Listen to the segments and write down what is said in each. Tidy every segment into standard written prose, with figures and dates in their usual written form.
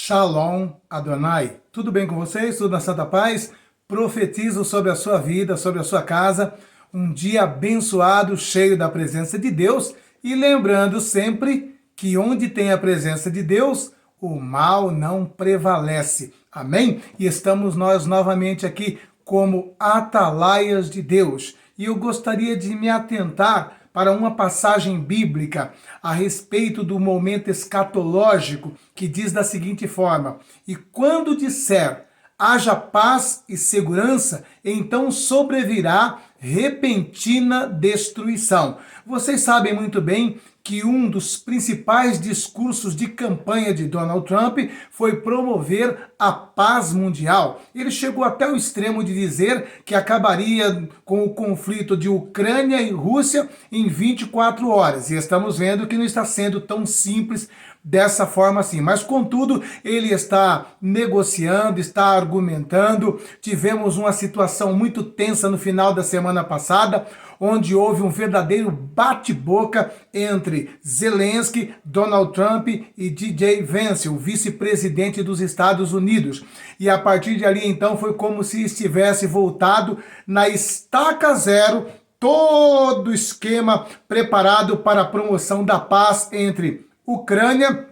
Shalom Adonai. Tudo bem com vocês? Tudo na santa paz? Profetizo sobre a sua vida, sobre a sua casa, um dia abençoado, cheio da presença de Deus, e lembrando sempre que onde tem a presença de Deus, o mal não prevalece. Amém? E estamos nós novamente aqui como atalaias de Deus. E eu gostaria de me atentar para uma passagem bíblica a respeito do momento escatológico, que diz da seguinte forma: e quando disser haja paz e segurança, então sobrevirá repentina destruição. Vocês sabem muito bem que um dos principais discursos de campanha de Donald Trump foi promover a paz mundial. Ele chegou até o extremo de dizer que acabaria com o conflito de Ucrânia e Rússia em 24 horas. E estamos vendo que não está sendo tão simples dessa forma assim. Mas, contudo, ele está negociando, está argumentando. Tivemos uma situação muito tensa no final da semana passada, onde houve um verdadeiro bate-boca entre Zelensky, Donald Trump e DJ Vance, o vice-presidente dos Estados Unidos. E a partir de ali, então, foi como se estivesse voltado na estaca zero, todo o esquema preparado para a promoção da paz entre Ucrânia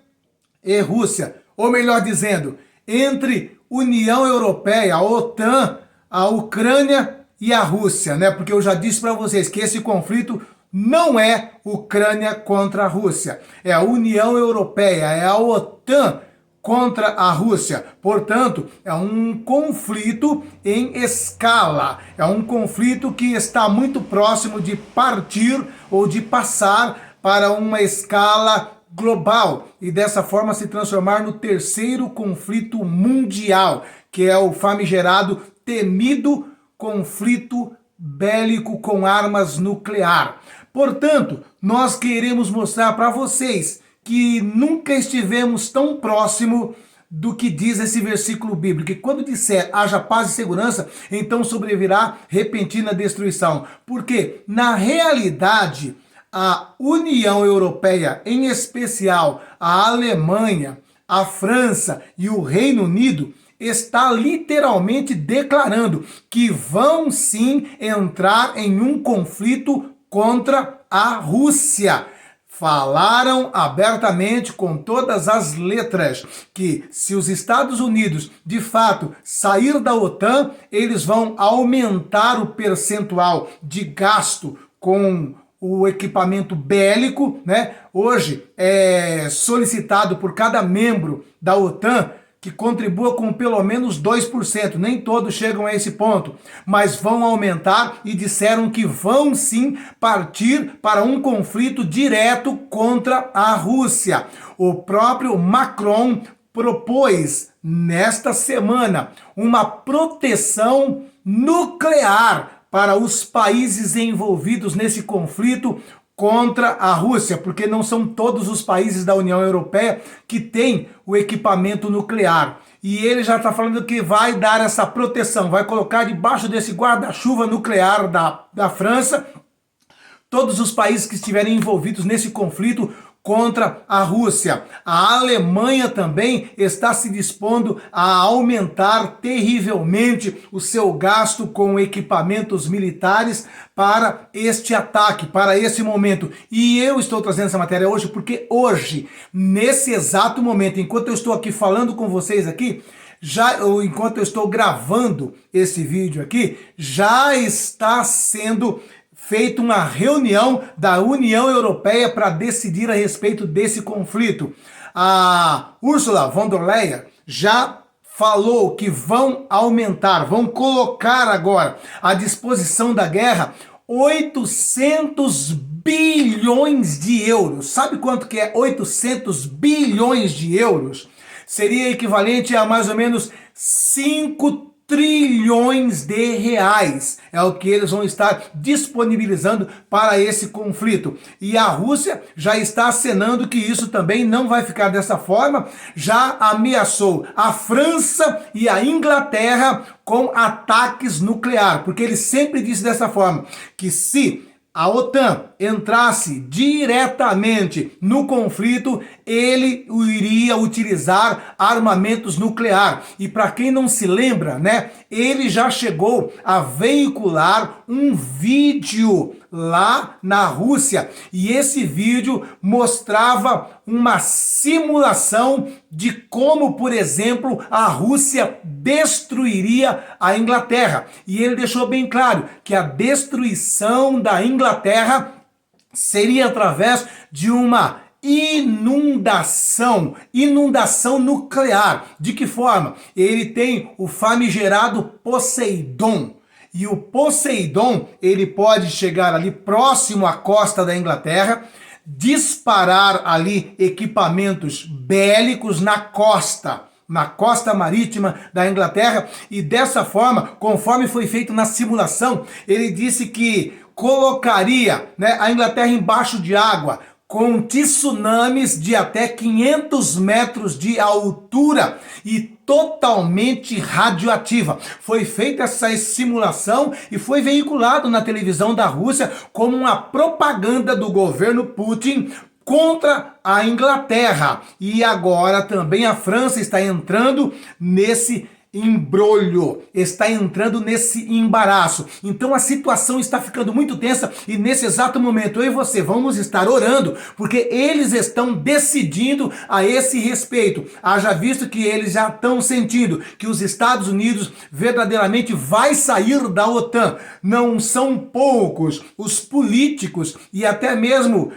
e Rússia, ou melhor dizendo, entre União Europeia, a OTAN, a Ucrânia e a Rússia, né? Porque eu já disse para vocês que esse conflito não é Ucrânia contra a Rússia, é a União Europeia, é a OTAN contra a Rússia. Portanto, é um conflito em escala, é um conflito que está muito próximo de partir ou de passar para uma escala global e dessa forma se transformar no terceiro conflito mundial, que é o famigerado, temido conflito bélico com armas nuclear. Portanto, nós queremos mostrar para vocês que nunca estivemos tão próximo do que diz esse versículo bíblico, que quando disser haja paz e segurança, então sobrevirá repentina destruição. Porque, na realidade, a União Europeia, em especial a Alemanha, a França e o Reino Unido, está literalmente declarando que vão sim entrar em um conflito contra a Rússia. Falaram abertamente, com todas as letras, que se os Estados Unidos de fato sair da OTAN, eles vão aumentar o percentual de gasto com o equipamento bélico, né? Hoje é solicitado por cada membro da OTAN que contribua com pelo menos 2%. Nem todos chegam a esse ponto, mas vão aumentar e disseram que vão sim partir para um conflito direto contra a Rússia. O próprio Macron propôs nesta semana uma proteção nuclear para os países envolvidos nesse conflito contra a Rússia, porque não são todos os países da União Europeia que têm o equipamento nuclear. E ele já está falando que vai dar essa proteção, vai colocar debaixo desse guarda-chuva nuclear da França todos os países que estiverem envolvidos nesse conflito contra a Rússia. A Alemanha também está se dispondo a aumentar terrivelmente o seu gasto com equipamentos militares para este ataque, para esse momento. E eu estou trazendo essa matéria hoje porque hoje, nesse exato momento, enquanto eu estou aqui falando com vocês aqui, enquanto eu estou gravando esse vídeo aqui, já está sendo feita uma reunião da União Europeia para decidir a respeito desse conflito. A Ursula von der Leyen já falou que vão aumentar, vão colocar agora à disposição da guerra 800 bilhões de euros. Sabe quanto que é 800 bilhões de euros? Seria equivalente a mais ou menos 5 trilhões de reais é o que eles vão estar disponibilizando para esse conflito. E a Rússia já está acenando que isso também não vai ficar dessa forma, já ameaçou a França e a Inglaterra com ataques nucleares, porque ele sempre disse dessa forma, que se a OTAN entrasse diretamente no conflito, ele iria utilizar armamentos nuclear. E para quem não se lembra, né, ele já chegou a veicular um vídeo lá na Rússia, e esse vídeo mostrava uma simulação de como, por exemplo, a Rússia destruiria a Inglaterra. E ele deixou bem claro que a destruição da Inglaterra seria através de uma inundação nuclear. De que forma? Ele tem o famigerado Poseidon. E o Poseidon, ele pode chegar ali próximo à costa da Inglaterra, disparar ali equipamentos bélicos na costa marítima da Inglaterra, e dessa forma, conforme foi feito na simulação, ele disse que colocaria, né, a Inglaterra embaixo de água, com tsunamis de até 500 metros de altura e totalmente radioativa. Foi feita essa simulação e foi veiculado na televisão da Rússia como uma propaganda do governo Putin contra a Inglaterra. E agora também a França está entrando nesse embrolho, está entrando nesse embaraço. Então a situação está ficando muito tensa, e nesse exato momento eu e você vamos estar orando, porque eles estão decidindo a esse respeito. Haja visto que eles já estão sentindo que os Estados Unidos verdadeiramente vai sair da OTAN. Não são poucos os políticos e até mesmo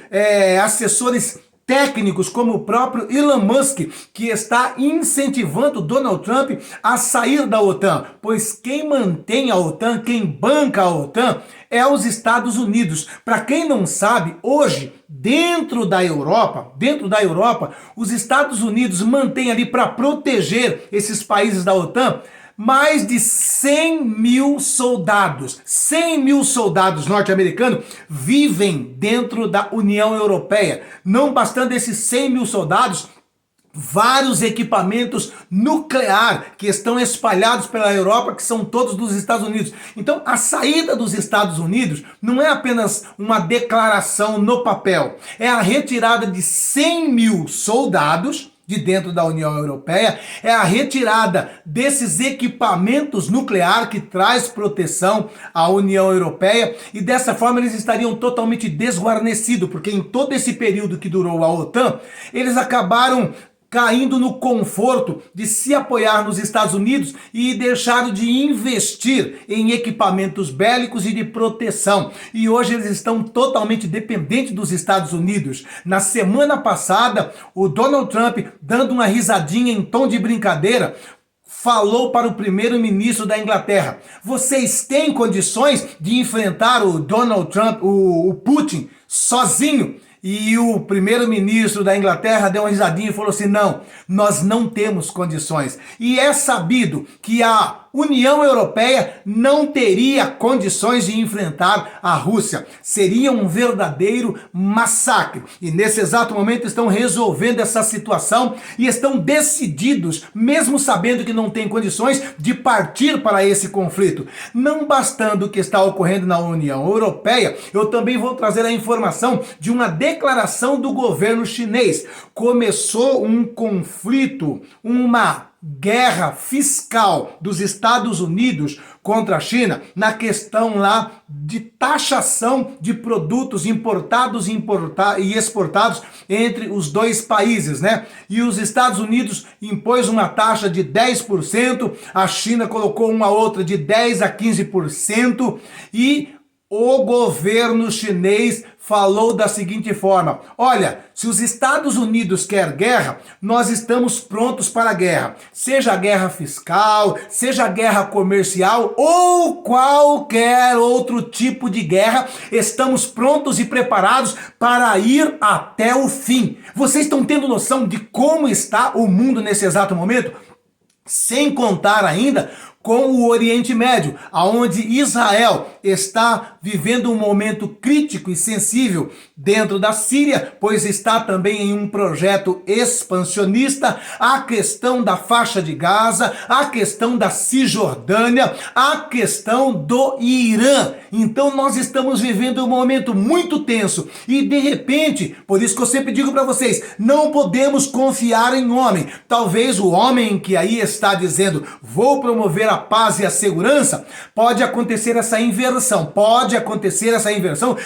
assessores técnicos como o próprio Elon Musk, que está incentivando Donald Trump a sair da OTAN, pois quem mantém a OTAN, quem banca a OTAN é os Estados Unidos. Para quem não sabe, hoje, dentro da Europa, os Estados Unidos mantêm ali para proteger esses países da OTAN mais de 100 mil soldados. 100 mil soldados norte-americanos vivem dentro da União Europeia. Não bastando esses 100 mil soldados, vários equipamentos nuclear que estão espalhados pela Europa, que são todos dos Estados Unidos. Então, a saída dos Estados Unidos não é apenas uma declaração no papel, é a retirada de 100 mil soldados de dentro da União Europeia, é a retirada desses equipamentos nucleares que traz proteção à União Europeia, e dessa forma eles estariam totalmente desguarnecidos, porque em todo esse período que durou a OTAN, eles acabaram caindo no conforto de se apoiar nos Estados Unidos e deixaram de investir em equipamentos bélicos e de proteção. E hoje eles estão totalmente dependentes dos Estados Unidos. Na semana passada, o Donald Trump, dando uma risadinha em tom de brincadeira, falou para o primeiro-ministro da Inglaterra: vocês têm condições de enfrentar o Donald Trump, o Putin, sozinho? E o primeiro-ministro da Inglaterra deu uma risadinha e falou assim: não, nós não temos condições. E é sabido que a União Europeia não teria condições de enfrentar a Rússia. Seria um verdadeiro massacre. E nesse exato momento estão resolvendo essa situação e estão decididos, mesmo sabendo que não tem condições, de partir para esse conflito. Não bastando o que está ocorrendo na União Europeia, eu também vou trazer a informação de uma declaração do governo chinês. Começou um conflito, uma guerra fiscal dos Estados Unidos contra a China na questão lá de taxação de produtos importados e exportados entre os dois países, né? E os Estados Unidos impôs uma taxa de 10%, a China colocou uma outra de 10% a 15%, e o governo chinês falou da seguinte forma: olha, se os Estados Unidos querem guerra, nós estamos prontos para a guerra. Seja a guerra fiscal, seja a guerra comercial ou qualquer outro tipo de guerra, estamos prontos e preparados para ir até o fim. Vocês estão tendo noção de como está o mundo nesse exato momento? Sem contar ainda com o Oriente Médio, aonde Israel está vivendo um momento crítico e sensível dentro da Síria, pois está também em um projeto expansionista, a questão da faixa de Gaza, a questão da Cisjordânia, a questão do Irã. Então nós estamos vivendo um momento muito tenso e de repente, por isso que eu sempre digo para vocês, não podemos confiar em homem. Talvez o homem que aí está dizendo, vou promover a paz e a segurança, pode acontecer essa inversão,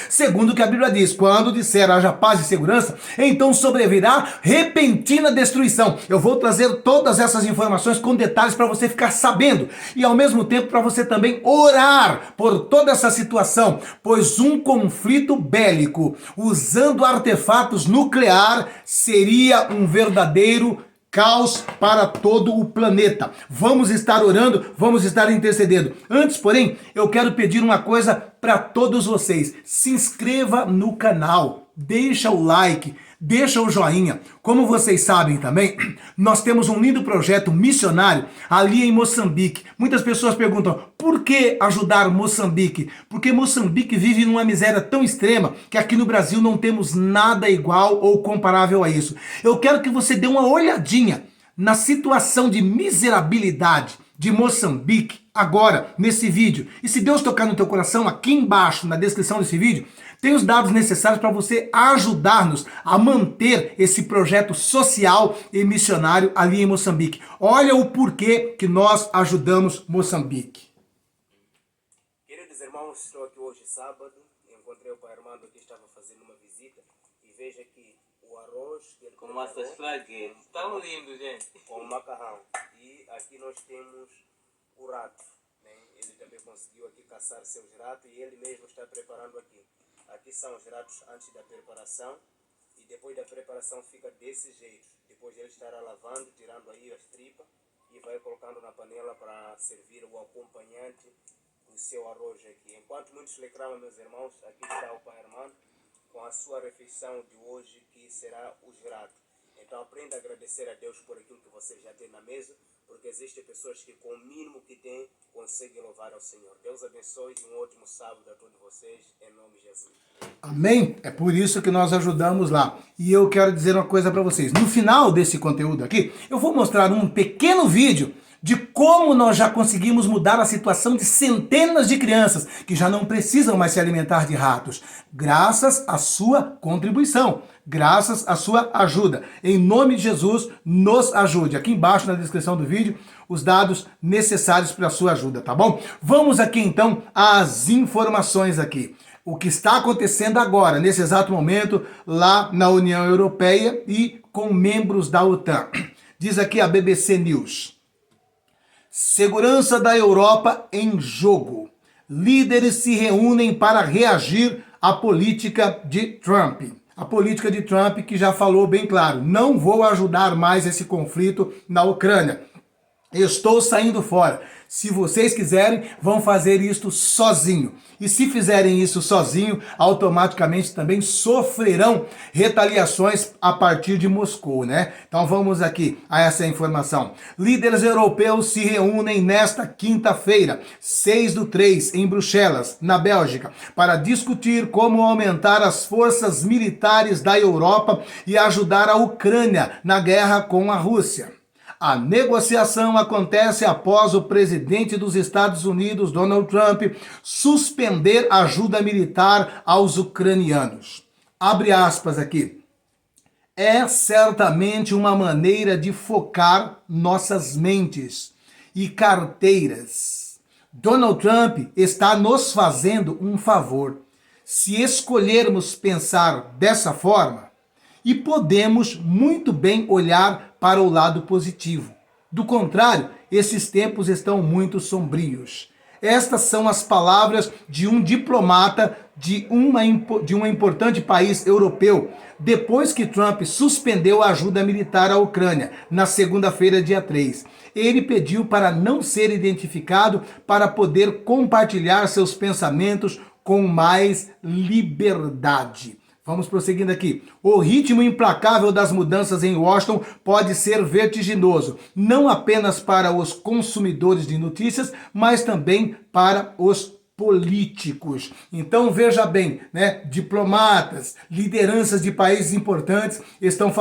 segundo o que a Bíblia diz, quando disser haja paz e segurança, então sobrevirá repentina destruição. Eu vou trazer todas essas informações com detalhes para você ficar sabendo e ao mesmo tempo para você também orar por toda essa situação, pois um conflito bélico usando artefatos nuclear seria um verdadeiro caos para todo o planeta. Vamos estar orando, vamos estar intercedendo. Antes, porém, eu quero pedir uma coisa para todos vocês. Se inscreva no canal, deixa o like, deixa o joinha. Como vocês sabem também, nós temos um lindo projeto missionário ali em Moçambique. Muitas pessoas perguntam, por que ajudar Moçambique? Porque Moçambique vive numa miséria tão extrema que aqui no Brasil não temos nada igual ou comparável a isso. Eu quero que você dê uma olhadinha na situação de miserabilidade de Moçambique agora, nesse vídeo. E se Deus tocar no teu coração, aqui embaixo, na descrição desse vídeo, tem os dados necessários para você ajudar-nos a manter esse projeto social e missionário ali em Moçambique. Olha o porquê que nós ajudamos Moçambique. Queridos irmãos, estou aqui hoje sábado, encontrei o pai Armando que estava fazendo uma visita e veja aqui o arroz que ele com massas flagueiras, tão lindo, gente. Com macarrão. E aqui nós temos o rato, né? Ele também conseguiu aqui caçar seus ratos e ele mesmo está preparando aqui. Aqui são os ratos antes da preparação e depois da preparação fica desse jeito. Depois ele estará lavando, tirando aí as tripas e vai colocando na panela para servir o acompanhante do seu arroz aqui. Enquanto muitos reclamam, meus irmãos, aqui está o pai Armando com a sua refeição de hoje, que será os ratos. Então aprenda a agradecer a Deus por aquilo que você já tem na mesa, porque existem pessoas que com o mínimo que tem conseguem louvar ao Senhor. Deus abençoe e um ótimo sábado a todos vocês, em nome de Jesus. Amém? É por isso que nós ajudamos lá. E eu quero dizer uma coisa para vocês. No final desse conteúdo aqui, eu vou mostrar um pequeno vídeo de como nós já conseguimos mudar a situação de centenas de crianças que já não precisam mais se alimentar de ratos, graças à sua contribuição, graças à sua ajuda. Em nome de Jesus, nos ajude. Aqui embaixo na descrição do vídeo, os dados necessários para a sua ajuda, tá bom? Vamos aqui então às informações aqui. O que está acontecendo agora, nesse exato momento, lá na União Europeia e com membros da OTAN. Diz aqui a BBC News. Segurança da Europa em jogo. Líderes se reúnem para reagir à política de Trump. A política de Trump que já falou bem claro, não vou ajudar mais esse conflito na Ucrânia. Estou saindo fora. Se vocês quiserem, vão fazer isto sozinho. E se fizerem isso sozinho, automaticamente também sofrerão retaliações a partir de Moscou, né? Então vamos aqui a essa informação. Líderes europeus se reúnem nesta quinta-feira, 6/3, em Bruxelas, na Bélgica, para discutir como aumentar as forças militares da Europa e ajudar a Ucrânia na guerra com a Rússia. A negociação acontece após o presidente dos Estados Unidos, Donald Trump, suspender ajuda militar aos ucranianos. Abre aspas aqui. É certamente uma maneira de focar nossas mentes e carteiras. Donald Trump está nos fazendo um favor se escolhermos pensar dessa forma, e podemos muito bem olhar para o lado positivo. Do contrário, esses tempos estão muito sombrios. Estas são as palavras de um diplomata de um importante país europeu, depois que Trump suspendeu a ajuda militar à Ucrânia, na segunda-feira, dia 3. Ele pediu para não ser identificado para poder compartilhar seus pensamentos com mais liberdade. Vamos prosseguindo aqui. O ritmo implacável das mudanças em Washington pode ser vertiginoso, não apenas para os consumidores de notícias, mas também para os políticos. Então veja bem, né? Diplomatas, lideranças de países importantes estão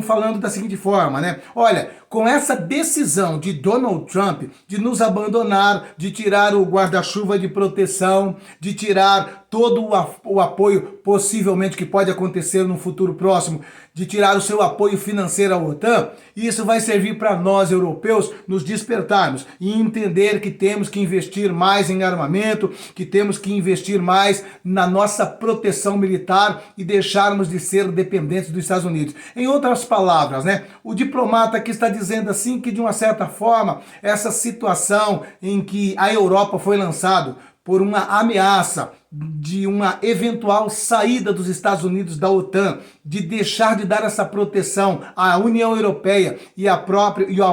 falando da seguinte forma, né? Olha, com essa decisão de Donald Trump de nos abandonar, de tirar o guarda-chuva de proteção, de tirar todo o apoio possivelmente que pode acontecer no futuro próximo, de tirar o seu apoio financeiro à OTAN, isso vai servir para nós europeus nos despertarmos e entender que temos que investir mais em armamento, que temos que investir mais na nossa proteção militar e deixarmos de ser dependentes dos Estados Unidos. Em outras palavras, né, o diplomata que está dizendo assim que de uma certa forma essa situação em que a Europa foi lançada por uma ameaça de uma eventual saída dos Estados Unidos da OTAN, de deixar de dar essa proteção à União Europeia e ao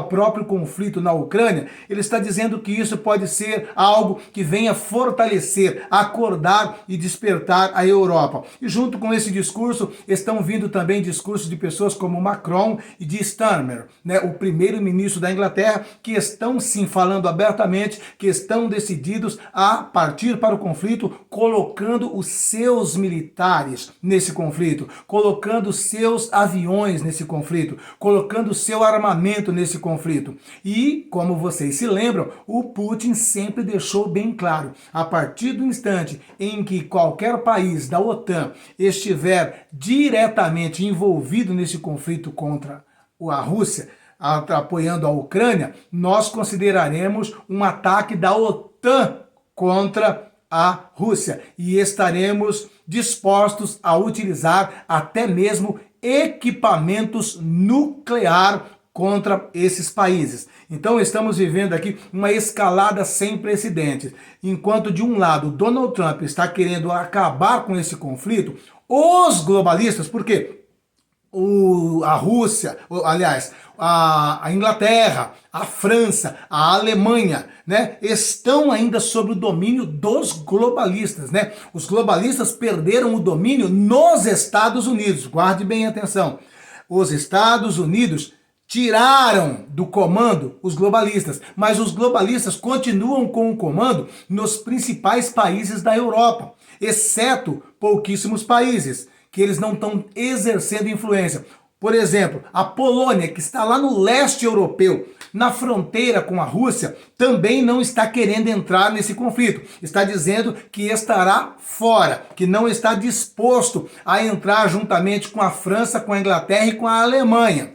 próprio conflito na Ucrânia, ele está dizendo que isso pode ser algo que venha fortalecer, acordar e despertar a Europa. E junto com esse discurso estão vindo também discursos de pessoas como Macron e de Starmer, né, o primeiro-ministro da Inglaterra, que estão sim falando abertamente, que estão decididos a partir para o conflito, colocando os seus militares nesse conflito, colocando os seus aviões nesse conflito, colocando o seu armamento nesse conflito. E, como vocês se lembram, o Putin sempre deixou bem claro, a partir do instante em que qualquer país da OTAN estiver diretamente envolvido nesse conflito contra a Rússia, apoiando a Ucrânia, nós consideraremos um ataque da OTAN contra a Rússia e estaremos dispostos a utilizar até mesmo equipamentos nucleares contra esses países. Então estamos vivendo aqui uma escalada sem precedentes. Enquanto de um lado Donald Trump está querendo acabar com esse conflito, os globalistas, por quê? A Rússia, aliás, a Inglaterra, a França, a Alemanha, né, estão ainda sob o domínio dos globalistas, né? Os globalistas perderam o domínio nos Estados Unidos. Guarde bem atenção. Os Estados Unidos tiraram do comando os globalistas, mas os globalistas continuam com o comando nos principais países da Europa, exceto pouquíssimos países que eles não estão exercendo influência. Por exemplo, a Polônia, que está lá no leste europeu, na fronteira com a Rússia, também não está querendo entrar nesse conflito. Está dizendo que estará fora, que não está disposto a entrar juntamente com a França, com a Inglaterra e com a Alemanha.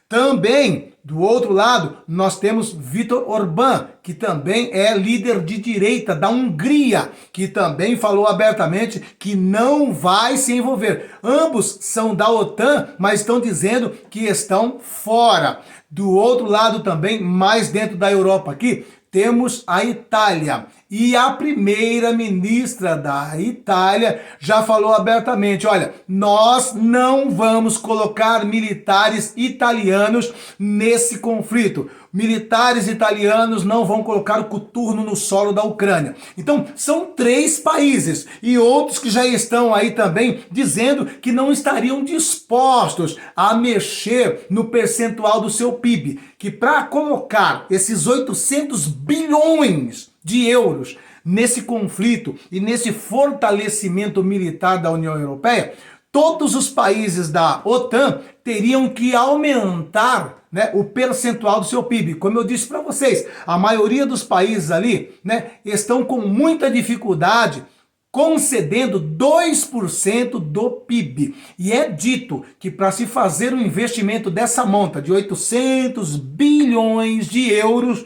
Também, do outro lado, nós temos Viktor Orbán, que também é líder de direita da Hungria, que também falou abertamente que não vai se envolver. Ambos são da OTAN, mas estão dizendo que estão fora. Do outro lado também, mais dentro da Europa aqui, temos a Itália. E a primeira-ministra da Itália já falou abertamente, olha, nós não vamos colocar militares italianos nesse conflito. Militares italianos não vão colocar o coturno no solo da Ucrânia. Então, são 3 países e outros que já estão aí também dizendo que não estariam dispostos a mexer no percentual do seu PIB, que para colocar esses 800 bilhões de euros nesse conflito e nesse fortalecimento militar da União Europeia, todos os países da OTAN teriam que aumentar, né, o percentual do seu PIB. Como eu disse para vocês, a maioria dos países ali, né, estão com muita dificuldade concedendo 2% do PIB. E é dito que para se fazer um investimento dessa monta de 800 bilhões de euros,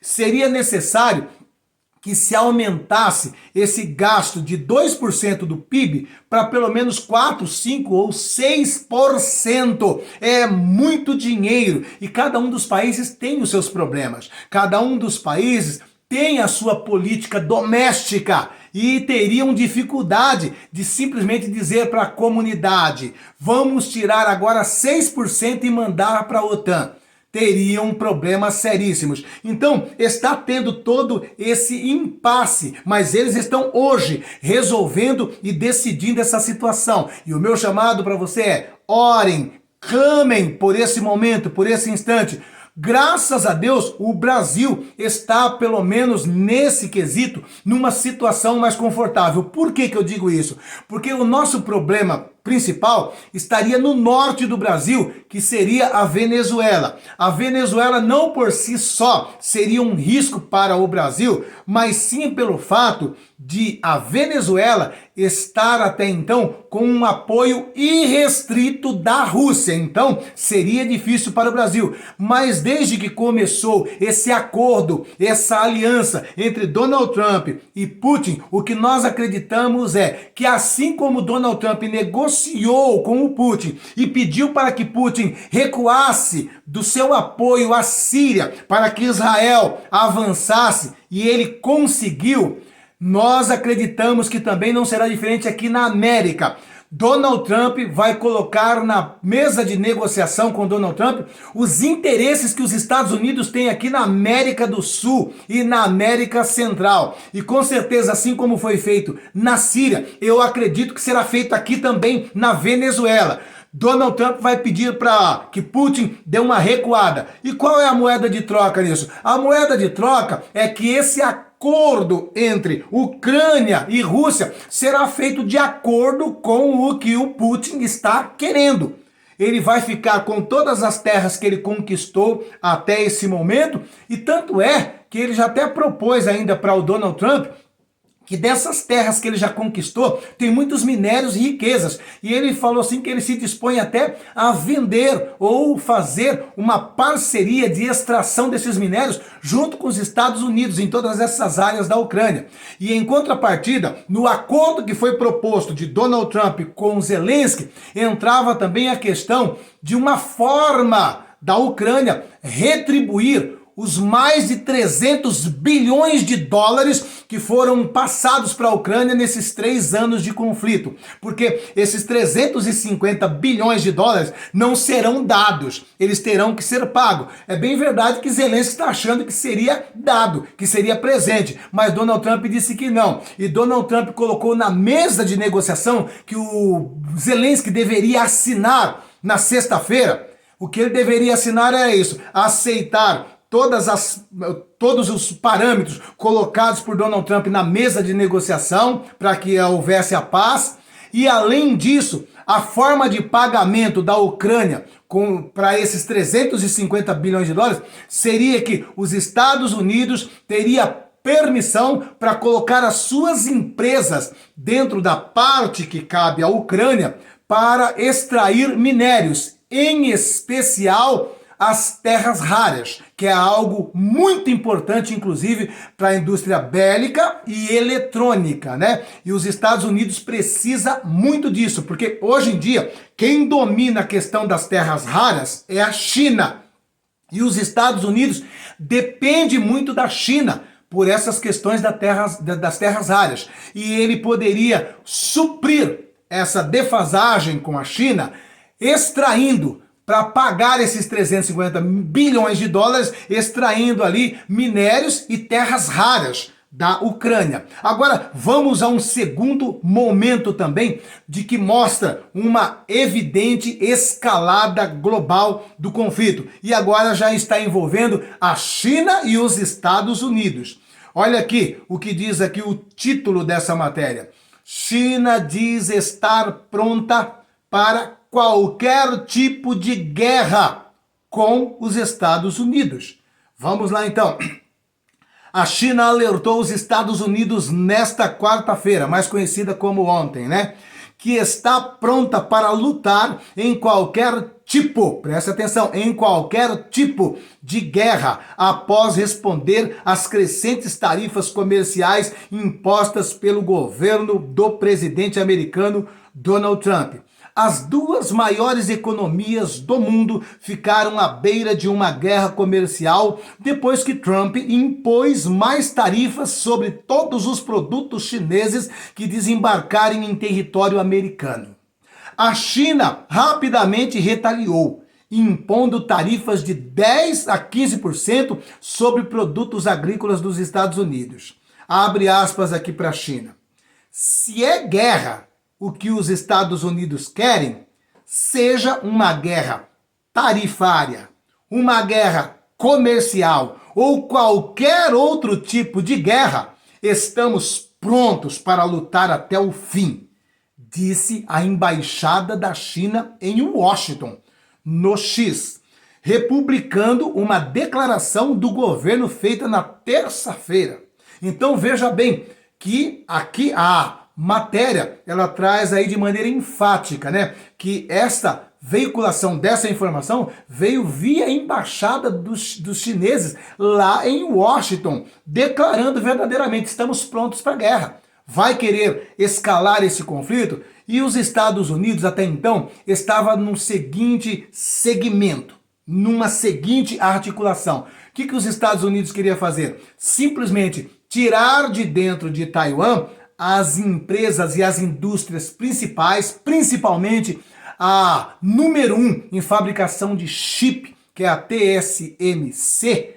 seria necessário que se aumentasse esse gasto de 2% do PIB para pelo menos 4, 5 ou 6%. É muito dinheiro e cada um dos países tem os seus problemas. Cada um dos países tem a sua política doméstica e teriam dificuldade de simplesmente dizer para a comunidade: vamos tirar agora 6% e mandar para a OTAN. teriam problemas seríssimos. Então, está tendo todo esse impasse, mas eles estão hoje resolvendo e decidindo essa situação. E o meu chamado para você é: orem, clamem por esse momento, por esse instante. Graças a Deus, o Brasil está, pelo menos nesse quesito, numa situação mais confortável. Por que eu digo isso? Porque o nosso problema principal estaria no norte do Brasil, que seria a Venezuela. A Venezuela não por si só seria um risco para o Brasil, mas sim pelo fato de a Venezuela estar até então com um apoio irrestrito da Rússia. Então, seria difícil para o Brasil. Mas desde que começou esse acordo, essa aliança entre Donald Trump e Putin, o que nós acreditamos é que assim como Donald Trump negociou com o Putin e pediu para que Putin recuasse do seu apoio à Síria para que Israel avançasse e ele conseguiu, nós acreditamos que também não será diferente aqui na América. Donald Trump vai colocar na mesa de negociação com Donald Trump os interesses que os Estados Unidos têm aqui na América do Sul e na América Central. E com certeza, assim como foi feito na Síria, eu acredito que será feito aqui também na Venezuela. Donald Trump vai pedir para que Putin dê uma recuada. E qual é a moeda de troca nisso? A moeda de troca é que esse acordo entre Ucrânia e Rússia será feito de acordo com o que o Putin está querendo. Ele vai ficar com todas as terras que ele conquistou até esse momento, e tanto é que ele já até propôs ainda para o Donald Trump que dessas terras que ele já conquistou, tem muitos minérios e riquezas. E ele falou assim que ele se dispõe até a vender ou fazer uma parceria de extração desses minérios junto com os Estados Unidos em todas essas áreas da Ucrânia. E em contrapartida, no acordo que foi proposto de Donald Trump com Zelensky, entrava também a questão de uma forma da Ucrânia retribuir os mais de 300 bilhões de dólares que foram passados para a Ucrânia nesses 3 anos de conflito. Porque esses 350 bilhões de dólares não serão dados, eles terão que ser pagos. É bem verdade que Zelensky está achando que seria dado, que seria presente, mas Donald Trump disse que não. E Donald Trump colocou na mesa de negociação que o Zelensky deveria assinar na sexta-feira. O que ele deveria assinar era isso: aceitar todos os parâmetros colocados por Donald Trump na mesa de negociação para que houvesse a paz. E além disso, a forma de pagamento da Ucrânia para esses 350 bilhões de dólares seria que os Estados Unidos teria permissão para colocar as suas empresas dentro da parte que cabe à Ucrânia para extrair minérios, em especial as terras raras, que é algo muito importante, inclusive, para a indústria bélica e eletrônica, né? E os Estados Unidos precisa muito disso, porque hoje em dia, quem domina a questão das terras raras é a China. E os Estados Unidos depende muito da China por essas questões das terras raras. E ele poderia suprir essa defasagem com a China, extraindo para pagar esses 350 bilhões de dólares, extraindo ali minérios e terras raras da Ucrânia. Agora, vamos a um segundo momento também de que mostra uma evidente escalada global do conflito. E agora já está envolvendo a China e os Estados Unidos. Olha aqui o que diz aqui o título dessa matéria. China diz estar pronta para qualquer tipo de guerra com os Estados Unidos. Vamos lá então. A China alertou os Estados Unidos nesta quarta-feira, mais conhecida como ontem, né? Que está pronta para lutar em qualquer tipo, presta atenção, em qualquer tipo de guerra, após responder às crescentes tarifas comerciais impostas pelo governo do presidente americano Donald Trump. As duas maiores economias do mundo ficaram à beira de uma guerra comercial depois que Trump impôs mais tarifas sobre todos os produtos chineses que desembarcarem em território americano. A China rapidamente retaliou impondo tarifas de 10 a 15% sobre produtos agrícolas dos Estados Unidos. Abre aspas aqui para a China. Se é guerra o que os Estados Unidos querem, seja uma guerra tarifária, uma guerra comercial ou qualquer outro tipo de guerra, estamos prontos para lutar até o fim, disse a embaixada da China em Washington, no X, republicando uma declaração do governo feita na terça-feira. Então veja bem que aqui a matéria, ela traz aí de maneira enfática, né, que esta veiculação dessa informação veio via embaixada dos chineses lá em Washington, declarando verdadeiramente, estamos prontos para a guerra. Vai querer escalar esse conflito? E os Estados Unidos, até então, estava num seguinte segmento, numa seguinte articulação. O que os Estados Unidos queria fazer? Simplesmente tirar de dentro de Taiwan as empresas e as indústrias principais, principalmente a número 1 em fabricação de chip, que é a TSMC,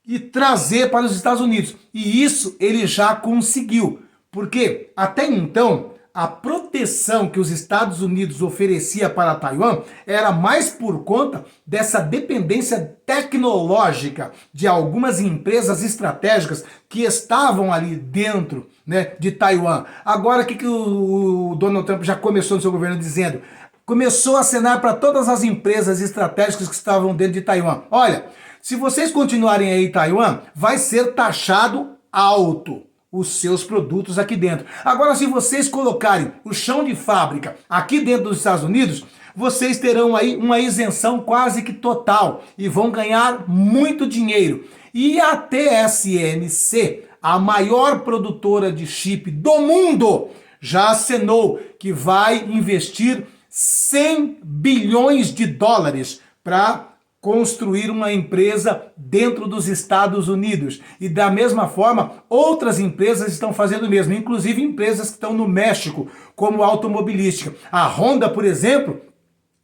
e trazer para os Estados Unidos. E isso ele já conseguiu, porque até então a proteção que os Estados Unidos oferecia para Taiwan era mais por conta dessa dependência tecnológica de algumas empresas estratégicas que estavam ali dentro, né, de Taiwan. Agora, o que o Donald Trump já começou no seu governo dizendo? Começou a acenar para todas as empresas estratégicas que estavam dentro de Taiwan. Olha, se vocês continuarem aí em Taiwan, vai ser taxado alto os seus produtos aqui dentro. Agora, se vocês colocarem o chão de fábrica aqui dentro dos Estados Unidos, vocês terão aí uma isenção quase que total e vão ganhar muito dinheiro. E a TSMC, a maior produtora de chip do mundo, já acenou que vai investir 100 bilhões de dólares para construir uma empresa dentro dos Estados Unidos. E da mesma forma, outras empresas estão fazendo o mesmo, inclusive empresas que estão no México, como automobilística. A Honda, por exemplo,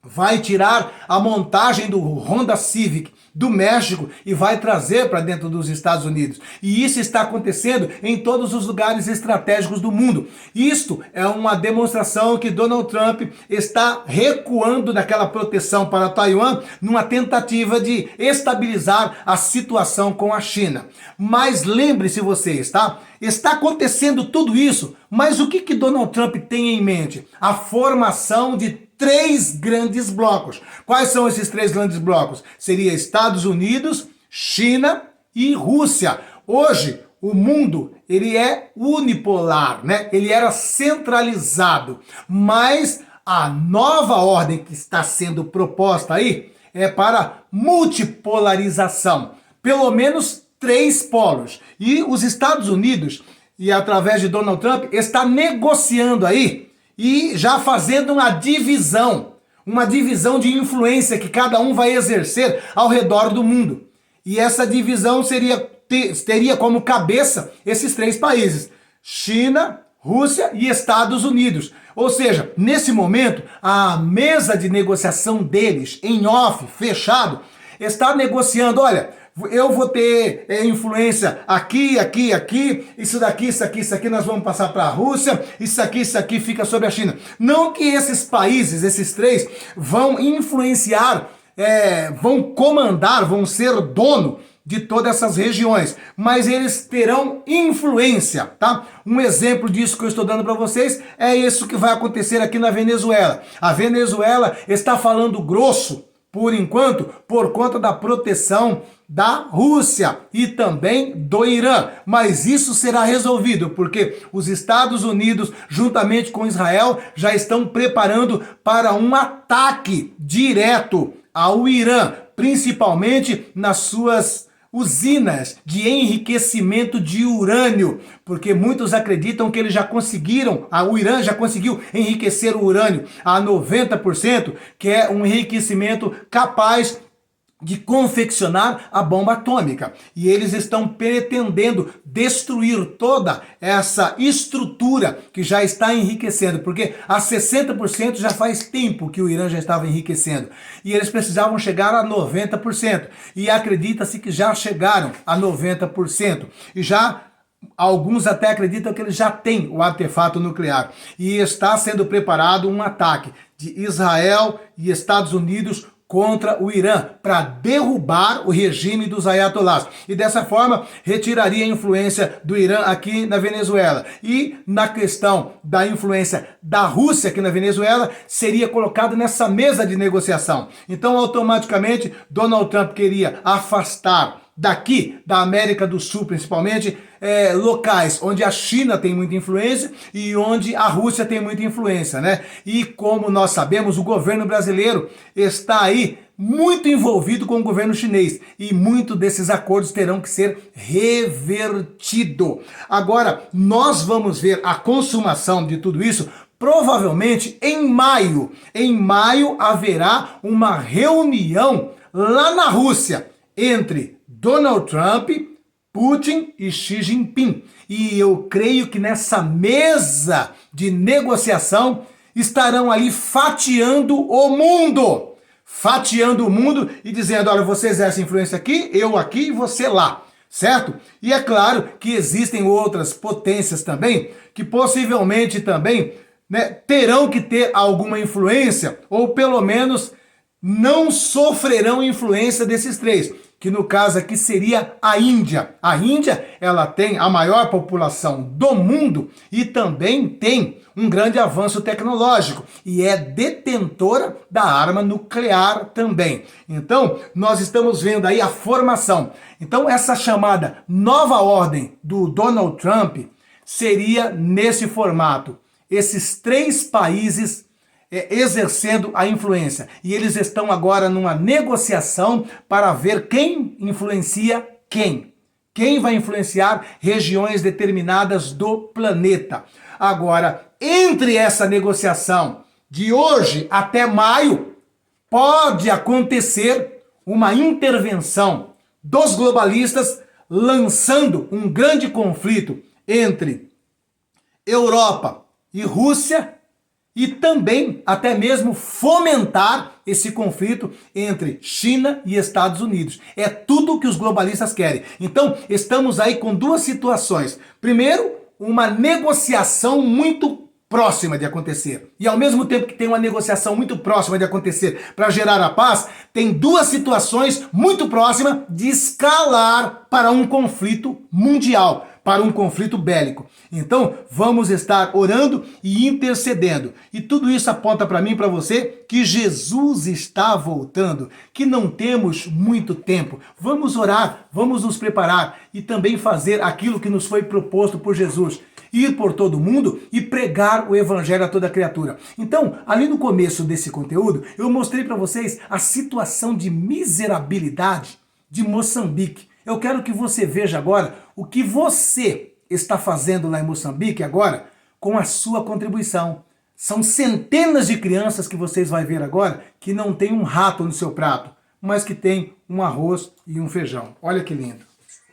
vai tirar a montagem do Honda Civic do México e vai trazer para dentro dos Estados Unidos. E isso está acontecendo em todos os lugares estratégicos do mundo. Isto é uma demonstração que Donald Trump está recuando daquela proteção para Taiwan numa tentativa de estabilizar a situação com a China. Mas lembre-se vocês, tá? Está acontecendo tudo isso, mas o que Donald Trump tem em mente? A formação de 3 grandes blocos. Quais são esses 3 grandes blocos? Seria Estados Unidos, China e Rússia. Hoje, o mundo, ele é unipolar, né? Ele era centralizado, mas a nova ordem que está sendo proposta aí é para multipolarização. Pelo menos 3 polos. E os Estados Unidos, e através de Donald Trump, está negociando aí e já fazendo uma divisão de influência que cada um vai exercer ao redor do mundo. E essa divisão teria como cabeça esses 3 países, China, Rússia e Estados Unidos. Ou seja, nesse momento, a mesa de negociação deles, em off, fechado, está negociando, olha, eu vou ter influência aqui, aqui, aqui, isso aqui nós vamos passar para a Rússia, isso aqui fica sobre a China. Não que esses países, esses 3, vão influenciar, vão comandar, vão ser dono de todas essas regiões, mas eles terão influência, tá? Um exemplo disso que eu estou dando para vocês é isso que vai acontecer aqui na Venezuela. A Venezuela está falando grosso, por enquanto, por conta da proteção da Rússia e também do Irã. Mas isso será resolvido, porque os Estados Unidos, juntamente com Israel, já estão preparando para um ataque direto ao Irã, principalmente nas suas usinas de enriquecimento de urânio, porque muitos acreditam que eles já conseguiram, o Irã já conseguiu enriquecer o urânio a 90%, que é um enriquecimento capaz de confeccionar a bomba atômica. E eles estão pretendendo destruir toda essa estrutura que já está enriquecendo, porque a 60% já faz tempo que o Irã já estava enriquecendo. E eles precisavam chegar a 90%. E acredita-se que já chegaram a 90%. E já alguns até acreditam que eles já têm o artefato nuclear. E está sendo preparado um ataque de Israel e Estados Unidos contra o Irã, para derrubar o regime dos ayatolás. E dessa forma, retiraria a influência do Irã aqui na Venezuela. E na questão da influência da Rússia aqui na Venezuela, seria colocado nessa mesa de negociação. Então, automaticamente, Donald Trump queria afastar daqui, da América do Sul principalmente, locais onde a China tem muita influência e onde a Rússia tem muita influência, né? E como nós sabemos, o governo brasileiro está aí muito envolvido com o governo chinês e muito desses acordos terão que ser revertidos. Agora, nós vamos ver a consumação de tudo isso provavelmente em maio. Em maio haverá uma reunião lá na Rússia entre Donald Trump, Putin e Xi Jinping. E eu creio que nessa mesa de negociação estarão ali fatiando o mundo. Fatiando o mundo e dizendo, olha, você exerce influência aqui, eu aqui e você lá. Certo? E é claro que existem outras potências também, que possivelmente também, né, terão que ter alguma influência, ou pelo menos não sofrerão influência desses três, que no caso aqui seria a Índia. A Índia, ela tem a maior população do mundo e também tem um grande avanço tecnológico e é detentora da arma nuclear também. Então, nós estamos vendo aí a formação. Então, essa chamada nova ordem do Donald Trump seria nesse formato. Esses três países exercendo a influência. E eles estão agora numa negociação para ver quem influencia quem. Quem vai influenciar regiões determinadas do planeta. Agora, entre essa negociação de hoje até maio, pode acontecer uma intervenção dos globalistas lançando um grande conflito entre Europa e Rússia, e também até mesmo fomentar esse conflito entre China e Estados Unidos. É tudo o que os globalistas querem. Então, estamos aí com duas situações. Primeiro, uma negociação muito próxima de acontecer. E ao mesmo tempo que tem uma negociação muito próxima de acontecer para gerar a paz, tem duas situações muito próximas de escalar para um conflito mundial, para um conflito bélico. Então, vamos estar orando e intercedendo. E tudo isso aponta para mim e para você que Jesus está voltando, que não temos muito tempo. Vamos orar, vamos nos preparar e também fazer aquilo que nos foi proposto por Jesus. Ir por todo mundo e pregar o evangelho a toda criatura. Então, ali no começo desse conteúdo, eu mostrei para vocês a situação de miserabilidade de Moçambique. Eu quero que você veja agora o que você está fazendo lá em Moçambique agora com a sua contribuição. São centenas de crianças que vocês vão ver agora que não tem um rato no seu prato, mas que tem um arroz e um feijão. Olha que lindo.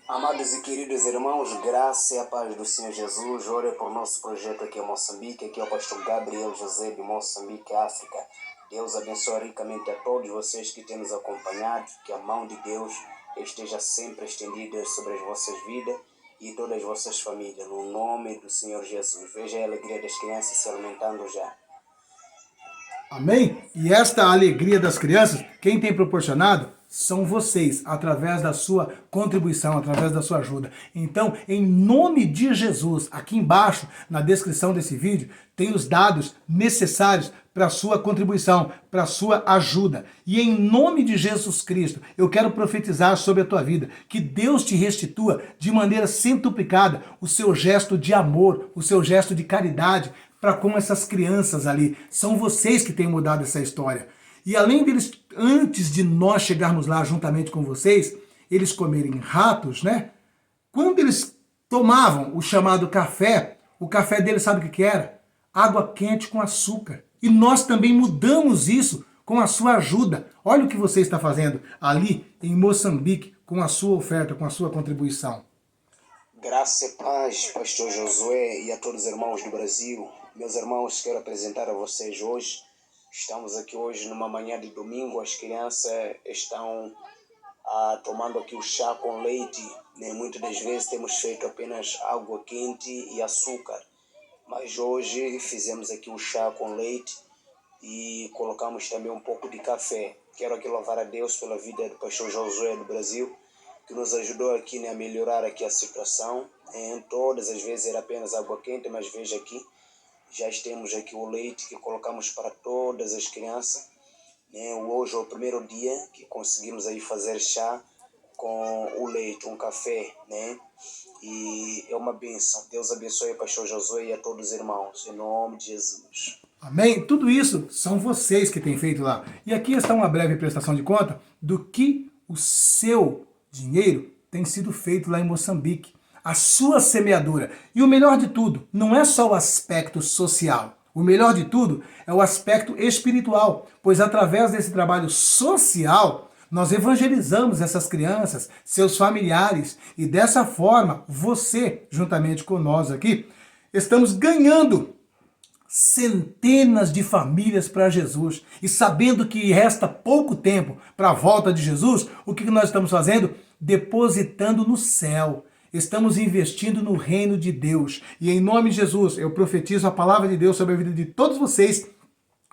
Amados e queridos irmãos, graça e a paz do Senhor Jesus. Ore por nosso projeto aqui em Moçambique. Aqui é o pastor Gabriel José de Moçambique, África. Deus abençoe ricamente a todos vocês que têm nos acompanhado. Que a mão de Deus esteja sempre estendida sobre as vossas vidas e todas as vossas famílias. No nome do Senhor Jesus. Veja a alegria das crianças se alimentando já. Amém? E esta alegria das crianças, quem tem proporcionado são vocês, através da sua contribuição, através da sua ajuda. Então, em nome de Jesus, aqui embaixo, na descrição desse vídeo, tem os dados necessários para a sua contribuição, para a sua ajuda. E em nome de Jesus Cristo, eu quero profetizar sobre a tua vida, que Deus te restitua de maneira centuplicada o seu gesto de amor, o seu gesto de caridade para com essas crianças ali. São vocês que têm mudado essa história. E além deles, antes de nós chegarmos lá juntamente com vocês, eles comerem ratos, né? Quando eles tomavam o chamado café, o café deles sabe o que era? Água quente com açúcar. E nós também mudamos isso com a sua ajuda. Olha o que você está fazendo ali em Moçambique, com a sua oferta, com a sua contribuição. Graça e paz, pastor Josué e a todos os irmãos do Brasil. Meus irmãos, quero apresentar a vocês hoje. Estamos aqui hoje numa manhã de domingo. As crianças estão tomando aqui o chá com leite. Muitas das vezes temos feito apenas água quente e açúcar. Mas hoje fizemos aqui o chá com leite e colocamos também um pouco de café. Quero aqui louvar a Deus pela vida do pastor Josué do Brasil, que nos ajudou aqui a melhorar aqui a situação. Todas as vezes era apenas água quente, mas veja aqui, já temos aqui o leite que colocamos para todas as crianças. Hoje é o primeiro dia que conseguimos aí fazer chá com o leite, um café, E é uma bênção. Deus abençoe o pastor Josué e a todos os irmãos, em nome de Jesus. Amém? Tudo isso são vocês que têm feito lá. E aqui está uma breve prestação de conta do que o seu dinheiro tem sido feito lá em Moçambique. A sua semeadura. E o melhor de tudo, não é só o aspecto social. O melhor de tudo é o aspecto espiritual, pois através desse trabalho social, nós evangelizamos essas crianças, seus familiares, e dessa forma, você, juntamente com nós aqui, estamos ganhando centenas de famílias para Jesus. E sabendo que resta pouco tempo para a volta de Jesus, o que nós estamos fazendo? Depositando no céu. Estamos investindo no reino de Deus. E em nome de Jesus, eu profetizo a palavra de Deus sobre a vida de todos vocês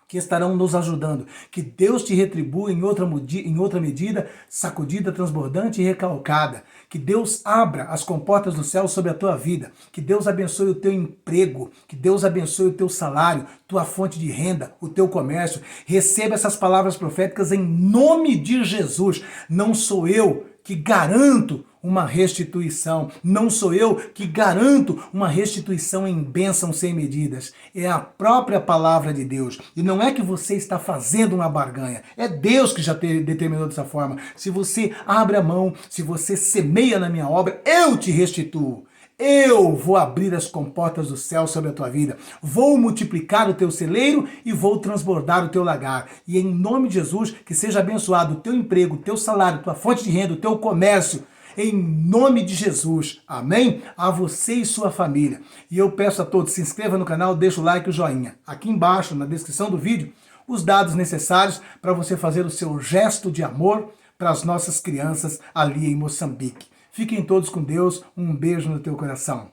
que estarão nos ajudando. Que Deus te retribua em outra medida, sacudida, transbordante e recalcada. Que Deus abra as comportas do céu sobre a tua vida. Que Deus abençoe o teu emprego. Que Deus abençoe o teu salário, tua fonte de renda, o teu comércio. Receba essas palavras proféticas em nome de Jesus. Não sou eu que garanto uma restituição. Não sou eu que garanto uma restituição em bênçãos sem medidas. É a própria palavra de Deus. E não é que você está fazendo uma barganha. É Deus que já determinou dessa forma. Se você abre a mão, se você semeia na minha obra, eu te restituo. Eu vou abrir as comportas do céu sobre a tua vida. Vou multiplicar o teu celeiro e vou transbordar o teu lagar. E em nome de Jesus, que seja abençoado o teu emprego, o teu salário, tua fonte de renda, o teu comércio. Em nome de Jesus. Amém? A você e sua família. E eu peço a todos, se inscreva no canal, deixa o like e o joinha. Aqui embaixo, na descrição do vídeo, os dados necessários para você fazer o seu gesto de amor para as nossas crianças ali em Moçambique. Fiquem todos com Deus, um beijo no teu coração.